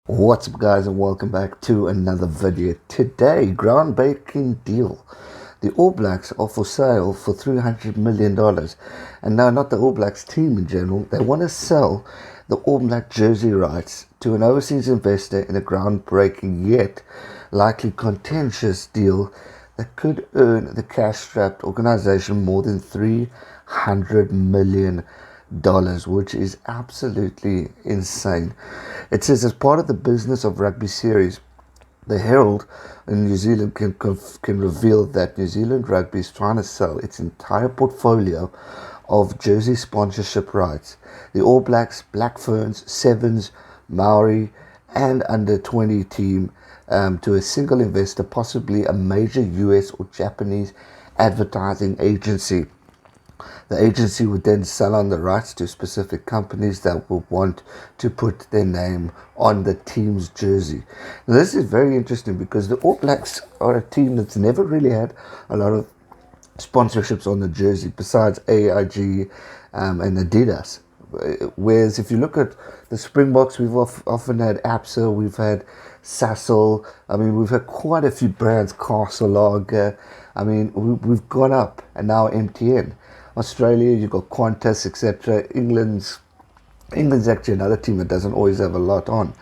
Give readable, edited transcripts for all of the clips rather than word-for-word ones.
What's up guys, and welcome back to another video. Today, groundbreaking deal. The All Blacks are for sale for $300 million. And now, not the All Blacks team in general, they want to sell the All Black jersey rights to an overseas investor in a groundbreaking yet likely contentious deal that could earn the cash-strapped organization more than $300 million, which is absolutely insane. It says, as part of the Business of Rugby series, the Herald in New Zealand can reveal that New Zealand Rugby is trying to sell its entire portfolio of jersey sponsorship rights. The All Blacks, Black Ferns, Sevens, Maori, and under 20 team to a single investor, possibly a major US or Japanese advertising agency. The agency would then sell on the rights to specific companies that will want to put their name on the team's jersey. Now, this is very interesting because the All Blacks are a team that's never really had a lot of sponsorships on the jersey besides AIG and Adidas. Whereas if you look at the Springboks, we've often had APSA, we've had Sassel. I mean, we've had quite a few brands, Castle Lager. I mean, we've gone up, and now MTN. Australia, you've got Qantas, etc. England's actually another team that doesn't always have a lot on.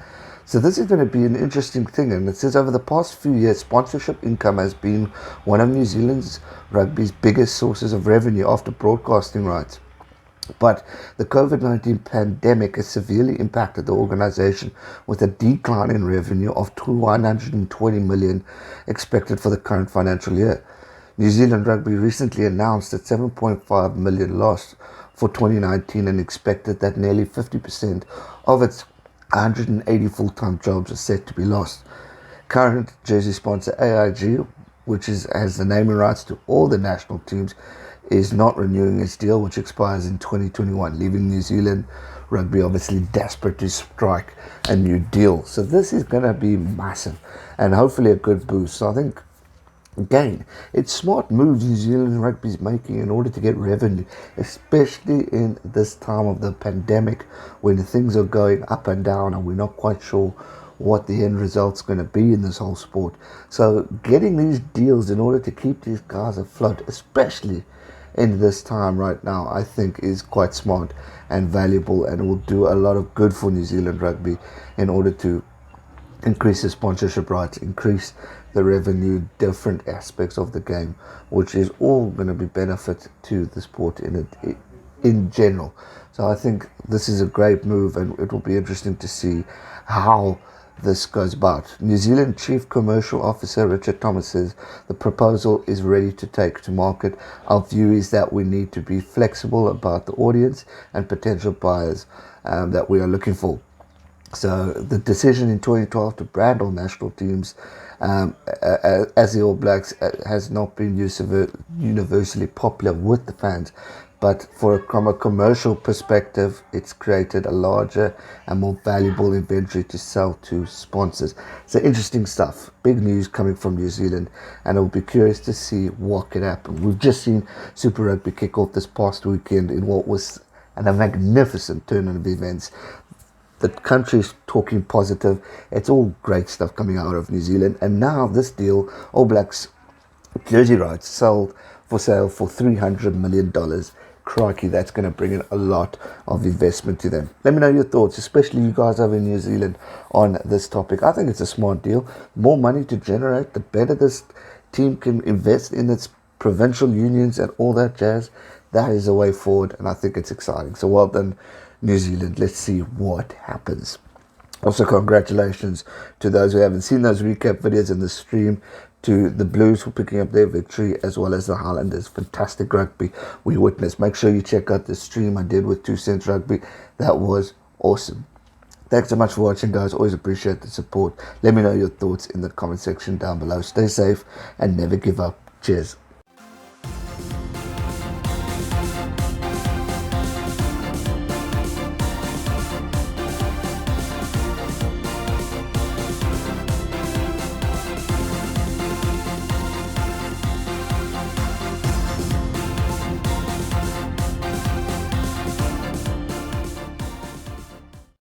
So this is going to be an interesting thing. And it says over the past few years, sponsorship income has been one of New Zealand's rugby's biggest sources of revenue after broadcasting rights. But the COVID-19 pandemic has severely impacted the organization, with a decline in revenue of $120 million expected for the current financial year. New Zealand Rugby recently announced that $7.5 million lost for 2019 and expected that nearly 50% of its 180 full-time jobs are set to be lost. Current jersey sponsor AIG, which has the naming rights to all the national teams, is not renewing its deal, which expires in 2021, leaving New Zealand Rugby obviously desperate to strike a new deal. So this is going to be massive and hopefully a good boost. So I think, again, it's smart moves New Zealand Rugby is making in order to get revenue, especially in this time of the pandemic when things are going up and down and we're not quite sure what the end result's going to be in this whole sport. So getting these deals in order to keep these guys afloat, especially in this time right now, I think is quite smart and valuable, and will do a lot of good for New Zealand Rugby in order to increase the sponsorship rights, increase the revenue, different aspects of the game, which is all going to be benefit to the sport in general. So I think this is a great move, and it will be interesting to see how this goes about. New Zealand Chief Commercial Officer Richard Thomas says the proposal is ready to take to market. Our view is that we need to be flexible about the audience and potential buyers that we are looking for. So the decision in 2012 to brand all national teams as the All Blacks has not been universally popular with the fans, but from a commercial perspective, it's created a larger and more valuable inventory to sell to sponsors. So interesting stuff. Big news coming from New Zealand, and I'll be curious to see what can happen. We've just seen Super Rugby kick off this past weekend in what was a magnificent turn of events. The country's talking positive. It's all great stuff coming out of New Zealand. And now this deal, All Blacks jersey rights sold for sale for $300 million. Crikey, that's going to bring in a lot of investment to them. Let me know your thoughts, especially you guys over in New Zealand, on this topic. I think it's a smart deal. More money to generate, the better this team can invest in its provincial unions and all that jazz. That is the way forward, and I think it's exciting. So well done, New Zealand. Let's see what happens. Also, congratulations to those who haven't seen those recap videos in the stream, to the Blues for picking up their victory, as well as the Highlanders. Fantastic rugby we witnessed. Make sure you check out the stream I did with 2 Cents Rugby. That was awesome. Thanks so much for watching, guys. Always appreciate the support. Let me know your thoughts in the comment section down below. Stay safe and never give up. Cheers.